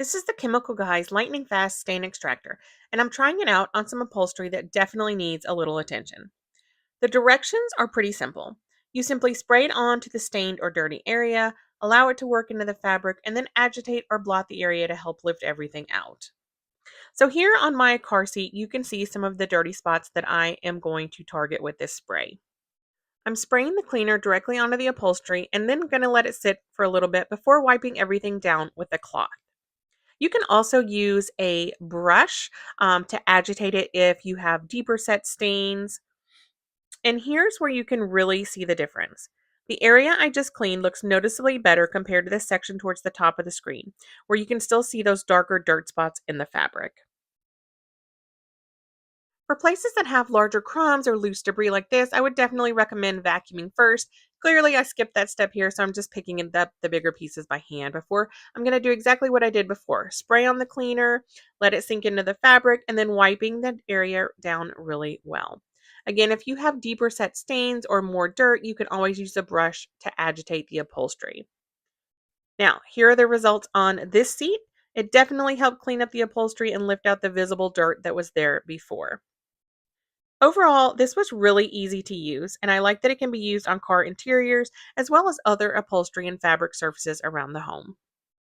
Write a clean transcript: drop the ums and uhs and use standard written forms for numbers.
This is the Chemical Guy's lightning fast stain extractor, and I'm trying it out on some upholstery that definitely needs a little attention. The directions are pretty simple. You simply spray it onto the stained or dirty area, allow it to work into the fabric, and then agitate or blot the area to help lift everything out. So, here on my car seat, you can see some of the dirty spots that I am going to target with this spray. I'm spraying the cleaner directly onto the upholstery and then going to let it sit for a little bit before wiping everything down with a cloth. You can also use a brush to agitate it if you have deeper set stains. And here's where you can really see the difference. The area I just cleaned looks noticeably better compared to this section towards the top of the screen, where you can still see those darker dirt spots in the fabric. For places that have larger crumbs or loose debris like this, I would definitely recommend vacuuming first. Clearly, I skipped that step here, so I'm just picking up the bigger pieces by hand before I'm going to do exactly what I did before. Spray on the cleaner, let it sink into the fabric, and then wiping that area down really well. Again, if you have deeper set stains or more dirt, you can always use a brush to agitate the upholstery. Now, here are the results on this seat. It definitely helped clean up the upholstery and lift out the visible dirt that was there before. Overall, this was really easy to use, and I like that it can be used on car interiors as well as other upholstery and fabric surfaces around the home.